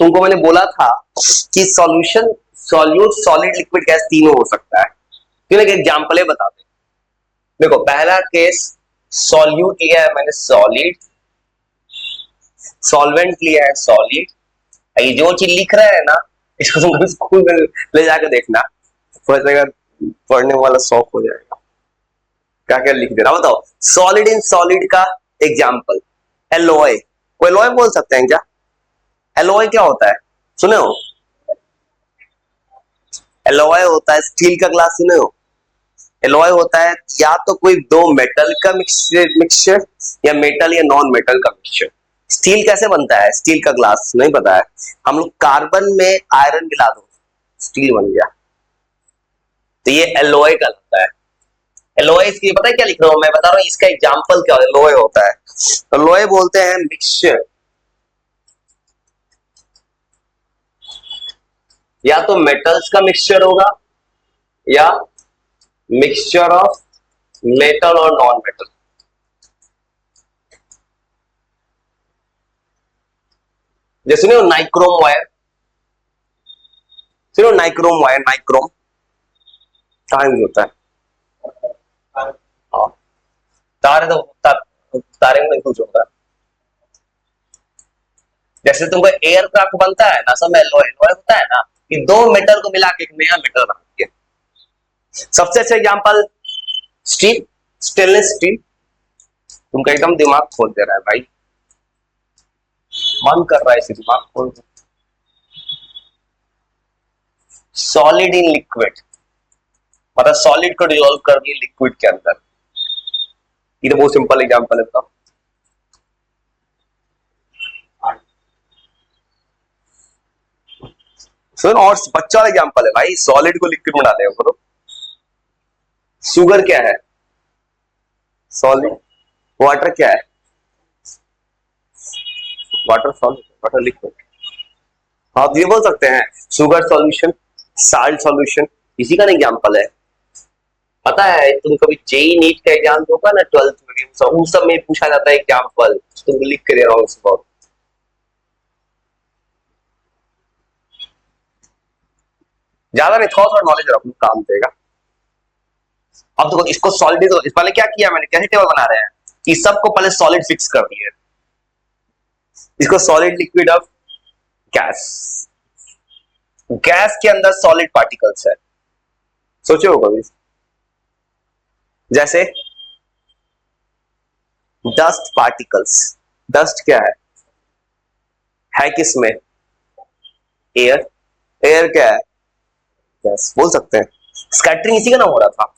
तुमको मैंने बोला था कि solution, solute, solid, liquid, gas तीनों हो सकता है। क्यों एक एग्जाम्पल बता दे। देखो पहला केस सॉल्यूट लिया है मैंने सॉलिड, सॉल्वेंट लिया है सॉलिड। ये जो चीज लिख रहा है ना, इसको तुम स्कूल में ले जाकर देखना, पढ़ने वाला शौक हो जाएगा। क्या क्या लिख दे रहा बताओ। सॉलिड इन सॉलिड का एग्जाम्पल एलॉय, वो एलॉय बोल सकते हैं क्या? एलॉय क्या होता है सुने हो? एलॉय होता है स्टील का ग्लास, सुने हो? एलॉय होता है या तो कोई दो मेटल का मिक्सचर या मेटल या नॉन मेटल का मिक्सचर। स्टील कैसे बनता है? स्टील का ग्लास नहीं पता है? हम लोग कार्बन में आयरन मिला दो, स्टील बन गया। तो ये एलॉय कहलाता है। एलॉय इसकी पता है क्या लिख रहा हूं मैं? बता रहा हूं इसका एग्जाम्पल क्या एलॉय होता है। एलॉय बोलते हैं मिक्सचर, या तो मेटल्स का मिक्सचर होगा या मिक्सचर ऑफ मेटल और नॉन मेटल। जैसे सुनो नाइक्रोम वायर, सुनो नाइक्रोम वायर, नाइक्रोम कहां यूज होता है? हाँ, तारे तो तारे में यूज होता है। जैसे तुमको एयरक्राफ्ट बनता है ना, सब एलॉय एलॉय होता है ना, कि दो मेटल को मिला के एक नया मेटल बनाती है। सबसे अच्छा एग्जांपल स्टील, स्टेनलेस स्टील। तुमका एकदम दिमाग खोल दे रहा है भाई, मन कर रहा है इसे दिमाग खोल। सॉलिड इन लिक्विड, मतलब सॉलिड को डिसॉल्व कर दिए लिक्विड के अंदर। ये तो बहुत सिंपल एग्जांपल है, बताओ। सुन और बच्चा वाला एग्जांपल है भाई, सॉलिड को लिक्विड में डाले हो तो। शुगर क्या है? सॉलिड। वाटर क्या है? Water solid, water liquid. हाँ तो ये बोल सकते हैं शुगर सॉल्यूशन, साल्ट सॉल्यूशन, इसी का एग्जांपल है। पता है तुम कभी जेई नीट का एग्जाम होगा ना 12th में भी, उस सब में पूछा जाता है एग्जांपल, तुम लिख के दे रहा हूँ इस बार। ज्यादा नहीं, थोड़ा थोड़ा नॉलेज रखो, काम देगा। अब देखो इसको सॉलिड, इस पहले क्या किया मैंने, कैसे टेबल बना रहे हैं? इस सब को पहले सॉलिड फिक्स कर दिए, इसको solid liquid of gas. Gas के अंदर सॉलिड पार्टिकल्स है, सोचो कभी। जैसे डस्ट पार्टिकल्स, डस्ट क्या है किसमें? एयर। एयर क्या है? गैस बोल सकते हैं। स्कैटरिंग इसी का नाम हो रहा था।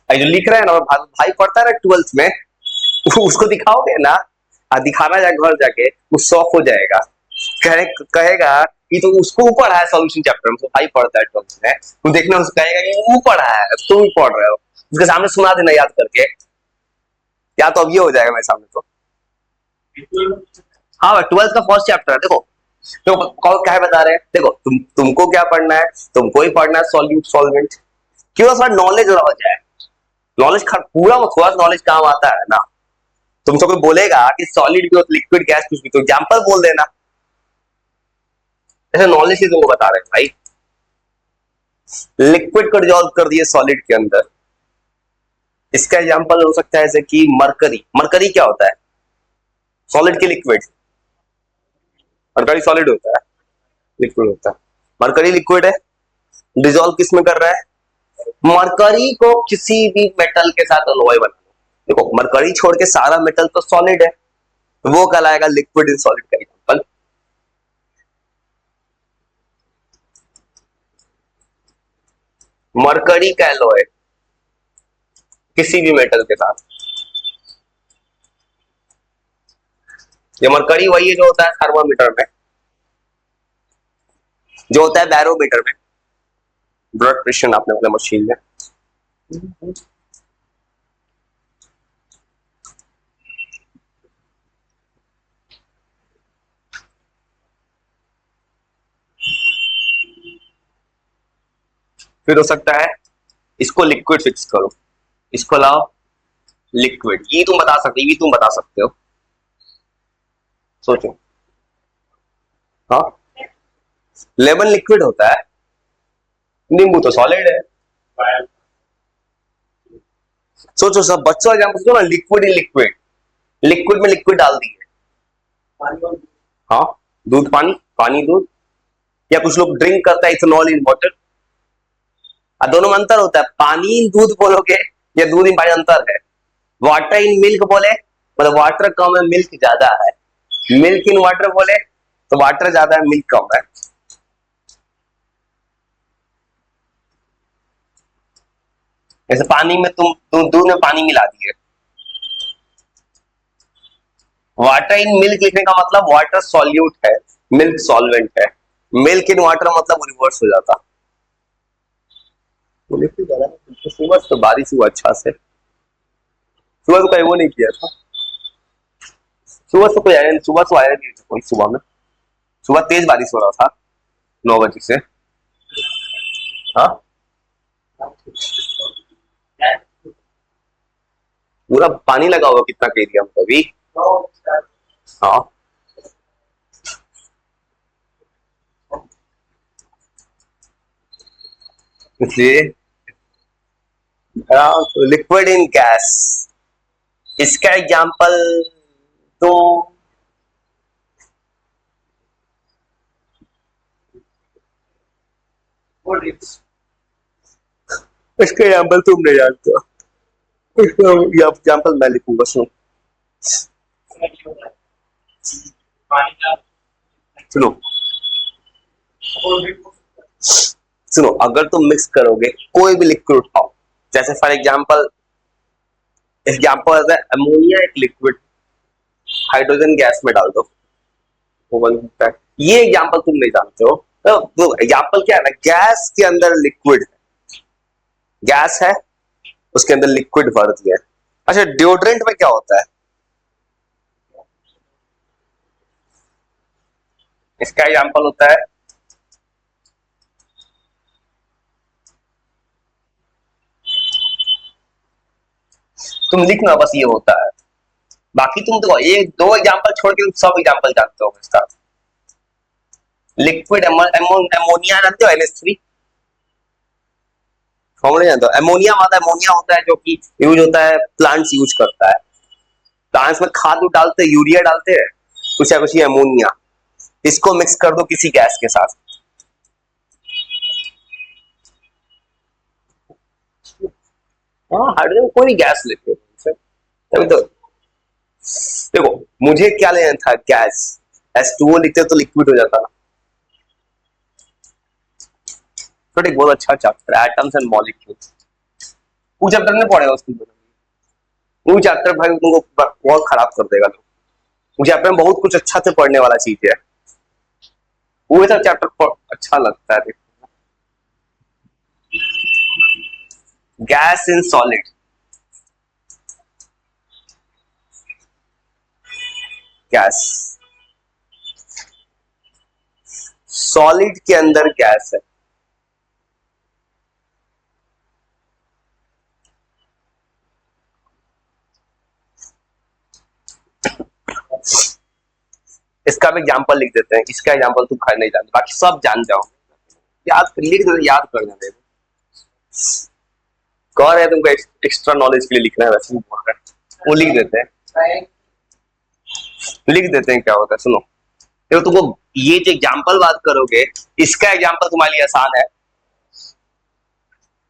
जो लिख रहे हैं ना भाई पढ़ता है ना 12th में, उसको दिखाओगे ना, दिखाना जाए घर जाके, वो शौक हो जाएगा। कहेगा कि तो उसको ऊपर है सॉल्यूशन चैप्टर में, तो भाई पढ़ता है 12th में, तो देखना उसको कहेगा कि ऊपर है, तुम भी पढ़ रहे हो, उसके सामने सुना देना याद करके, या तो अब ये हो जाएगा मेरे सामने तो। हाँ 12th का फर्स्ट चैप्टर है, देखो। तो क्या बता रहे हैं, देखो तुमको क्या पढ़ना है? तुमको ही पढ़ना है सॉल्यूट सॉल्वेंट। क्यों? थोड़ा नॉलेज रह जाए। नॉलेज पूरा थोड़ा नॉलेज काम आता है ना। तुमसे कोई बोलेगा कि सॉलिड भी हो, लिक्विड गैस कुछ भी, तो एग्जांपल बोल देना। ऐसे नॉलेज ही तुमको बता रहे हैं भाई। लिक्विड को डिसॉल्व कर दिए सॉलिड के अंदर, इसका एग्जांपल हो सकता है जैसे कि मरकरी। मरकरी क्या होता है? सॉलिड की लिक्विड। मरकरी सॉलिड होता है, लिक्विड होता है। मरकरी लिक्विड है, डिसॉल्व किस में कर रहा है? मरकरी को किसी भी मेटल के साथ अलॉय बना लो। देखो मरकरी छोड़ के सारा मेटल तो सॉलिड है, वो कहलाएगा लिक्विड इन सॉलिड का एग्जांपल। मरकरी का अलॉय किसी भी मेटल के साथ। ये मरकरी वही है जो होता है थर्मामीटर में, जो होता है बैरोमीटर में, ब्लड प्रेशर नापने वाले मशीन में। फिर हो सकता है इसको लिक्विड फिक्स करो, इसको लाओ लिक्विड, ये तुम बता सकते, ये तुम बता सकते हो, सोचो। हाँ, लेमन लिक्विड होता है, नींबू तो सॉलिड है। सोचो सब बच्चों एग्जाम्पल सोचो ना, लिक्विड इन लिक्विड, लिक्विड में लिक्विड डाल दिए। हाँ, दूध पानी, पानी दूध, या कुछ लोग ड्रिंक करता है इथेनॉल इन वाटर। दोनों में अंतर होता है, पानी इन दूध बोलोगे या दूध इन पानी, अंतर है। वाटर इन मिल्क बोले मतलब वाटर कम है मिल्क ज्यादा है, मिल्क इन वाटर बोले तो वाटर ज्यादा है मिल्क कम है। जैसे पानी में तुम दूध में पानी मिला दिए, वाटर इन मिल्क लिखने का मतलब वाटर सॉल्यूट है, मिल्क सॉल्वेंट है, मिल्क इन वाटर मतलब रिवर्स हो जाता। तो सुबह तो बारिश हुआ अच्छा से, सुबह तो कहीं वो नहीं किया था, सुबह तो कोई आया, सुबह तो आया नहीं था कोई सुबह में, सुबह तेज बारिश हो रहा था 9 बजे से। हाँ, पूरा पानी लगा हुआ कितना के एरिया में अभी। हाँ, इसलिए लिक्विड इन गैस, इसका एग्जांपल तो इसका एग्जांपल तुम नहीं जानते हो, इसका एग्जांपल मैं लिखूंगा, सुनो सुनो सुनो, अगर तुम मिक्स करोगे कोई भी लिक्विड उठाओ, जैसे फॉर एग्जांपल एग्जांपल है अमोनिया एक लिक्विड, हाइड्रोजन गैस में डाल दो वो बन सकता है, ये एग्जांपल तुम नहीं जानते हो। तो एग्जांपल क्या है ना, गैस के अंदर लिक्विड है, गैस है उसके अंदर लिक्विड भर दिया है। अच्छा, डिओड्रेंट में क्या होता है, इसका एग्जांपल होता है तुम लिखना बस ये होता है, बाकी तुम तो एक दो एग्जांपल छोड़ के तुम सब एग्जांपल जानते हो इसका। लिक्विड एमोनिया जानते हो, NH3 फॉर्मूला जानते हो, एमोनिया होता है, एमोनिया होता है जो कि यूज होता है, प्लांट्स यूज करता है, प्लांट्स में खाद डालते हैं, यूरिया डालते हैं, कुछ या कुछ एमोनिया, इसको मिक्स कर दो किसी गैस के साथ, हाँ हाइड्रोजन कोई भी गैस लेते हो, तभी तो देखो मुझे क्या लेना था, गैस H2O लिखते तो लिक्विड हो जाता ना। तो एक बहुत अच्छा चैप्टर है एटम्स एंड मॉलिक्यूल्स, वो चैप्टर में पढ़ेगा उसकी, वो चैप्टर भाई तुमको बहुत खराब कर देगा, वो चैप्टर में बहुत कुछ अच्छा से पढ़ने वाला चीज है, वो सब चैप्टर अच्छा लगता है। Gas in solid, gas solid के अंदर गैस है, इसका भी एग्जांपल लिख देते हैं, इसका एग्जांपल तुम खैर नहीं जानते, बाकी सब जान जाओ, याद लिख दो, याद कर देते, कह रहे तुमको एक्स्ट्रा नॉलेज के लिए लिखना है, वैसे भी बोल रहे हैं वो लिख देते हैं, लिख देते हैं क्या होता है, सुनो देखो तुमको ये जो एग्जांपल बात करोगे, इसका एग्जांपल तुम्हारे लिए आसान है,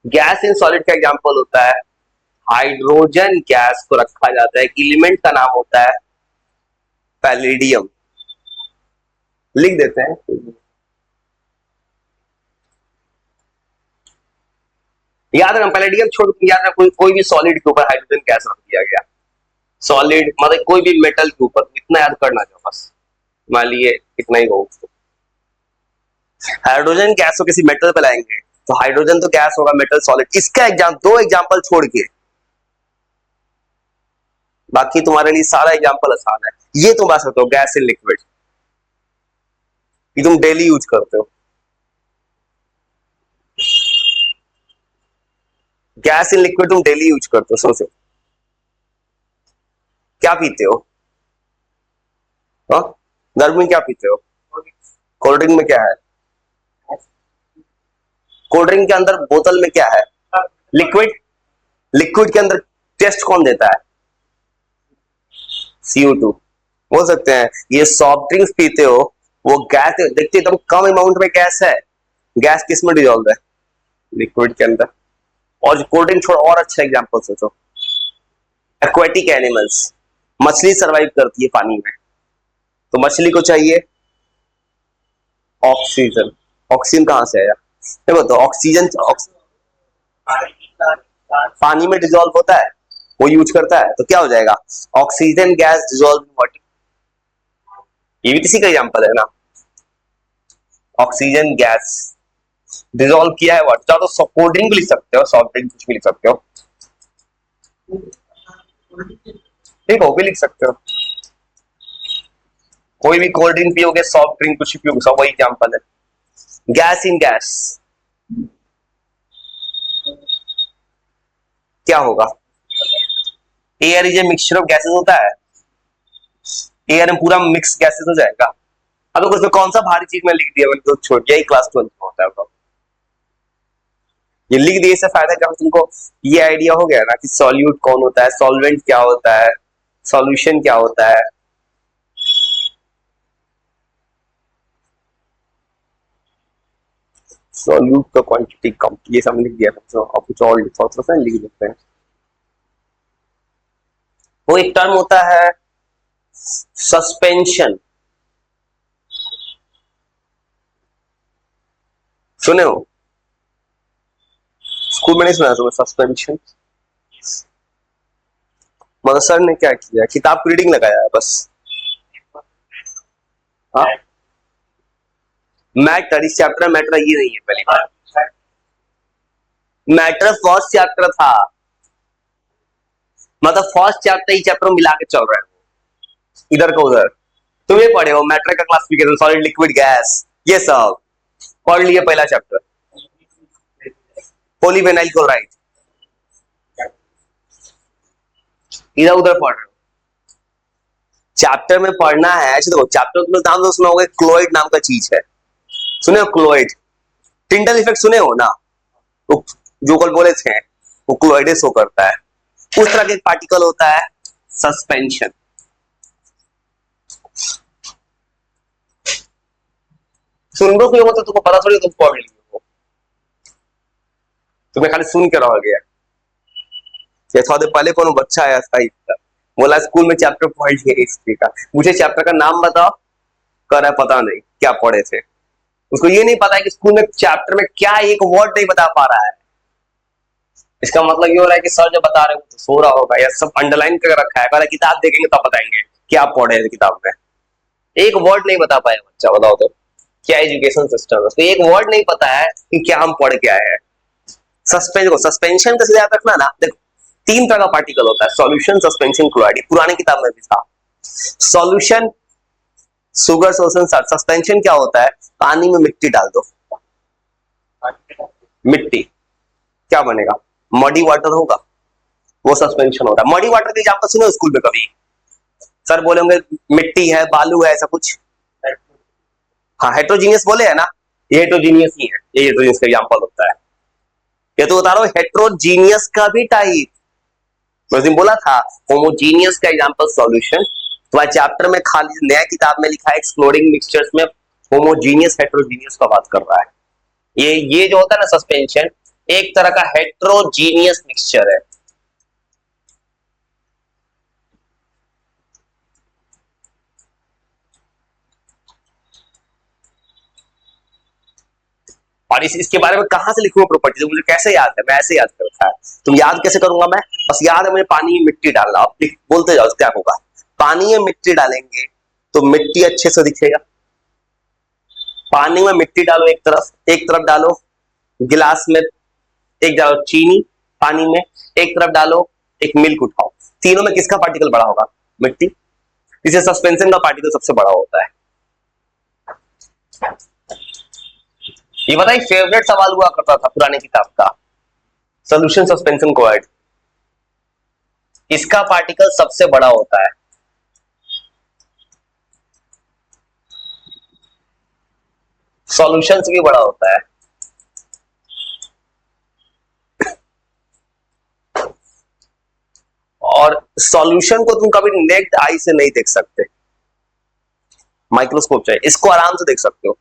गैस इन सॉलिड का एग्जांपल होता है हाइड्रोजन गैस को रखा जाता है, एक एलिमेंट का नाम होता है पैलेडियम, लिख देते हैं, याद रखना पैलेडियम छोड़ याद रखना, कोई भी सॉलिड के ऊपर हाइड्रोजन गैस रख दिया गया, सॉलिड मतलब कोई भी मेटल के ऊपर, इतना याद करना जो बस, मान लिए इतना ही हो, हाइड्रोजन गैस को किसी मेटल पे लाएंगे तो हाइड्रोजन तो गैस होगा, मेटल सॉलिड, इसका दो एग्जांपल छोड़ के बाकी तुम्हारे लिए सारा एग्जांपल आसान है, ये तुम बता सकते हो गैस इन लिक्विड, ये तुम डेली यूज करते हो, गैस इन लिक्विड तुम डेली यूज करते हो, सोचो क्या पीते हो? हाँ? गर्मी में क्या पीते हो? कोल्ड ड्रिंक में क्या है? कोल्ड ड्रिंक के अंदर बोतल में क्या है? लिक्विड। लिक्विड के अंदर टेस्ट कौन देता है? CO2। बोल सकते हैं ये सॉफ्ट ड्रिंक्स पीते हो, वो गैस देखते एकदम कम अमाउंट में गैस है, गैस किस में डिजोल्व है? लिक्विड के अंदर। और कोल्ड ड्रिंक छोड़, और अच्छा एग्जांपल सोचो, एक्वेटिक एनिमल्स, मछली सरवाइव करती है पानी में, तो मछली को चाहिए ऑक्सीजन। ऑक्सीजन कहां से आया? देखो तो ऑक्सीजन पानी में डिजोल्व होता है, वो यूज करता है, तो क्या हो जाएगा? Oxygen gas dissolve in water. ये भी किसी का एग्जांपल है ना, ऑक्सीजन गैस डिजोल्व किया है वाटर। चाहो तो कोल्ड ड्रिंक भी लिख सकते हो, सॉफ्ट ड्रिंक कुछ भी लिख सकते हो, ठीक है, वो भी लिख सकते हो। कोई भी कोल्ड ड्रिंक पियोगे, सॉफ्ट ड्रिंक कुछ भी पियोगे, सब वही एग्जांपल है। गैस इन गैस क्या होगा? Air is a mixture of gases होता है, एयर में पूरा मिक्स गैसेस हो जाएगा। अब तो उसमें कौन सा भारी चीज में लिख दिया, मैंने तो छोड़ दिया, क्लास 12 में होता है तो। ये लिख दिए, इससे फायदा क्या? तुमको ये आइडिया हो गया ना कि सॉल्यूट कौन होता है, सॉल्वेंट क्या होता है, सॉल्यूशन क्या होता है। सॉल्यूट का क्वांटिटी कम, ये सब लिख दिया, और कुछ और लिख देते हैं। वो एक टर्म होता है सस्पेंशन, सुने हो? स्कूल में नहीं सुना तुम्हें सस्पेंशन? मगर सर ने क्या किया, किताब की रीडिंग लगाया है बस। हाँ, मैटर, इस चैप्टर में मैटर ये नहीं है पहली बार, मैटर फर्स्ट चैप्टर था, मतलब फर्स्ट चैप्टर ही चैप्टर मिला के चल रहा है, इधर का उधर। तुम ये पढ़े हो मैटर का क्लासिफिकेशन, सॉलिड लिक्विड गैस, ये सब पढ़ लिए पहला चैप्टर, पॉलीविनाइल क्लोराइड, इधर उधर पढ़ रहे हो। चैप्टर में पढ़ना है ऐसे, देखो चैप्टर का नाम तो सुना होगा, क्लोइड नाम का चीज है, सुने हो क्लोइड? टिंडल इफेक्ट सुने हो ना, वो जो कल बोले थे, वो क्लोइड शो करता है, उस तरह के पार्टिकल होता है सस्पेंशन। सुन लो कोई हो तो तुमको पता थोड़ी, तुम पढ़ लिए हो, तुम्हें खाली सुन के रह गया। या थोड़ा देर पहले कौन बच्चा आया था, बोला स्कूल में चैप्टर पढ़ लिया हिस्ट्री का, मुझे चैप्टर का नाम बताओ, कर रहा पता नहीं क्या पढ़े थे। उसको ये नहीं पता है कि स्कूल में चैप्टर में क्या एक वर्ड नहीं बता पा रहा है। इसका मतलब ये हो रहा है कि सर जो बता रहे हो तो सो रहा होगा, या सब अंडरलाइन कर रखा है, अगर किताब देखेंगे तब बताएंगे क्या पढ़े थे किताब में। एक वर्ड नहीं बता पाया बच्चा, बताओ तो क्या एजुकेशन सिस्टम है, उसको एक वर्ड नहीं पता है कि क्या हम पढ़ के आए हैं। सस्पेंशन का सीधा याद रखना ना, देखो 3 तरह का पार्टिकल होता है, सॉल्यूशन, सस्पेंशन, क्लोराइड, पुरानी किताब में भी था। सॉल्यूशन शुगर, सोल्यूशन, सस्पेंशन क्या होता है? पानी में मिट्टी डाल दो, मिट्टी क्या बनेगा? मडी वाटर होगा, वो सस्पेंशन होता है। मडी वाटर की एग्जांपल सुने स्कूल में कभी? सर बोलेंगे मिट्टी है, बालू है, ऐसा कुछ। हाँ, हेट्रोजीनियस बोले है ना, ये हेट्रोजीनियस ही है, ये हेट्रोजीनियस का एग्जांपल होता है। ये तो बता रहा हूं हेट्रोजीनियस का भी टाइप, मैं उस दिन बोला था होमोजीनियस का एग्जांपल सॉल्यूशन। तुम्हारे चैप्टर में खाली नया किताब में लिखा है एक्सप्लोरिंग मिक्सचर्स में होमोजीनियस हेट्रोजीनियस का बात कर रहा है। ये जो होता है ना सस्पेंशन, एक तरह का हेट्रोजीनियस मिक्सचर है। और इसके बारे में कहां से लिखूंगा प्रॉपर्टी, मुझे कैसे याद है, मैं ऐसे याद कर रखा है। तुम याद कैसे करूंगा मैं? बस याद है मुझे पानी में मिट्टी डालना, आप बोलते जाओ क्या होगा। पानी में मिट्टी डालेंगे तो मिट्टी अच्छे से दिखेगा। पानी में मिट्टी डालो, एक तरफ डालो गिलास में, एक डालो चीनी पानी में, एक तरफ डालो एक मिल्क उठाओ, तीनों में किसका पार्टिकल बड़ा होगा? मिट्टी। इसे सस्पेंशन का पार्टिकल सबसे बड़ा होता है। ये बताइए फेवरेट सवाल हुआ करता था पुरानी किताब का, सोल्यूशन सस्पेंशन कोएड, इसका पार्टिकल सबसे बड़ा होता है। सॉल्यूशन से भी बड़ा होता है। और सॉल्यूशन को तुम कभी नेक्ड आई से नहीं देख सकते, माइक्रोस्कोप चाहिए, इसको आराम से देख सकते हो।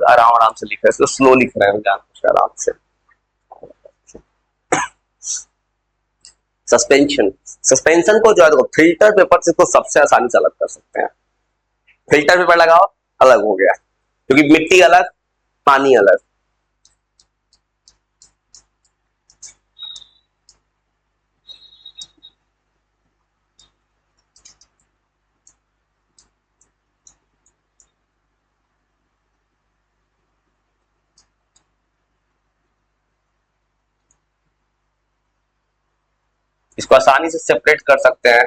आराम आराम से लिख रहे हैं, इसको स्लो लिख रहे हैं, जान आराम से। सस्पेंशन, सस्पेंशन को जो है फिल्टर पेपर से तो सबसे आसानी से अलग कर सकते हैं। फिल्टर पेपर लगाओ, अलग हो गया, क्योंकि मिट्टी अलग, पानी अलग। इसको आसानी से सेपरेट कर सकते हैं।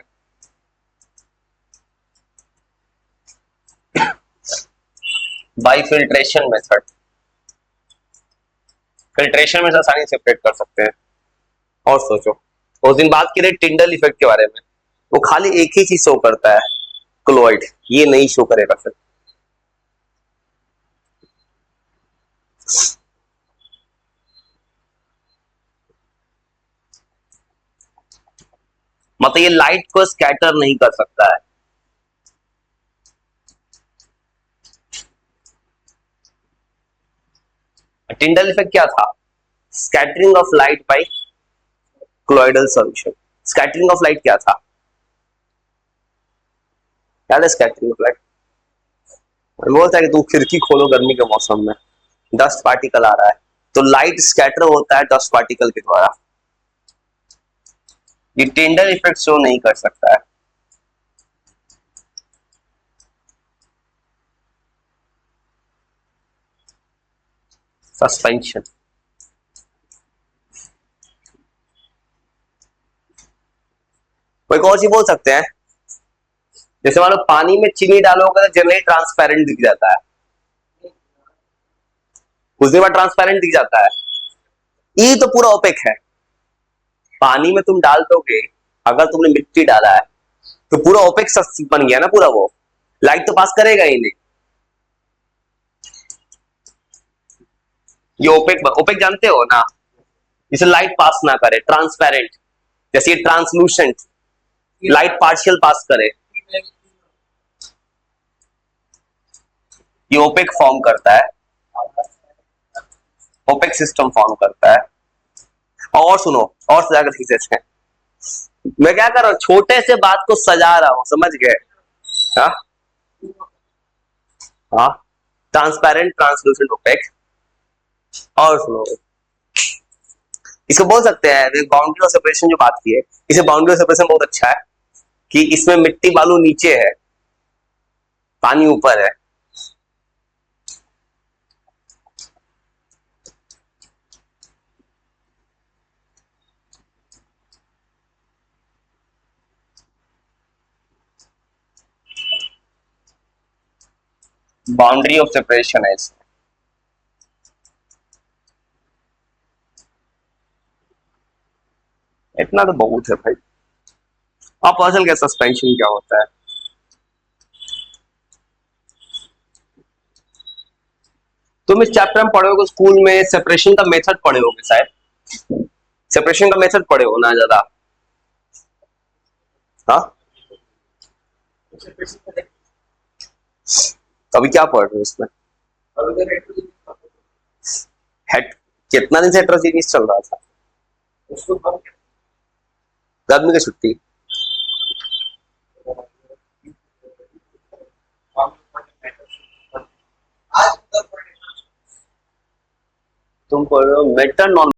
बाई फिल्ट्रेशन मेथड, फिल्ट्रेशन में से आसानी से सेपरेट कर सकते हैं। और सोचो, उस दिन बात की रही टिंडल इफेक्ट के बारे में, वो खाली एक ही चीज शो करता है, क्लोइड, ये नहीं शो करेगा फिर। मतलब ये लाइट को स्कैटर नहीं कर सकता है। टिंडल इफेक्ट क्या था? Scattering of light by क्लोइडल solution. Scattering of light क्या था? क्या है स्कैटरिंग ऑफ लाइट? बोलता है कि तू खिड़की खोलो गर्मी के मौसम में, डस्ट पार्टिकल आ रहा है, तो लाइट स्कैटर होता है डस्ट पार्टिकल के द्वारा। ये टिंडल इफेक्ट शो नहीं कर सकता है। सस्पेंशन, कोई और चीज बोल सकते हैं? जैसे मान लो पानी में चीनी डालोगे तो जनरली ट्रांसपेरेंट दिख जाता है, कुछ देर बाद ट्रांसपेरेंट दिख जाता है। ये तो पूरा ओपेक है। पानी में तुम डाल दोगे, अगर तुमने मिट्टी डाला है तो पूरा ओपेक बन गया ना पूरा, वो लाइट तो पास करेगा ही नहीं। ये ओपेक, ओपेक जानते हो ना, जिसे लाइट पास ना करे, ट्रांसपेरेंट। जैसे ये ट्रांसलूसेंट, लाइट पार्शियल पास करे, ये ओपेक फॉर्म करता है, ओपेक सिस्टम फॉर्म करता है। और सुनो, और सजा कर ठीक से, मैं क्या कर रहा हूं, छोटे से बात को सजा रहा हूं, समझ गए? हाँ हाँ, ट्रांसपेरेंट, ट्रांसलूसेंट, ओपेक। और सुनो, इसको बोल सकते हैं बाउंड्री ऑफ सेपरेशन, जो बात की है, इसे बाउंड्री ऑफ सेपरेशन बहुत अच्छा है कि इसमें मिट्टी बालू नीचे है, पानी ऊपर है। बाउंड्री ऑफ सेपरेशन है इसमें। इतना तो बहुत है भाई। आप पता चल गया सस्पेंशन क्या होता है। तुम इस चैप्टर में पढ़े होगे, स्कूल में सेपरेशन का मेथड पढ़े होगे शायद, सेपरेशन का मेथड पढ़े हो ना ज्यादा? हाँ, अभी क्या पढ़ रहे हो इसमें? हेट, कितना दिन से हेट्रोजीनियस चल रहा था? गर्मी की छुट्टी। तुम पढ़ रहे हो मेटर नॉन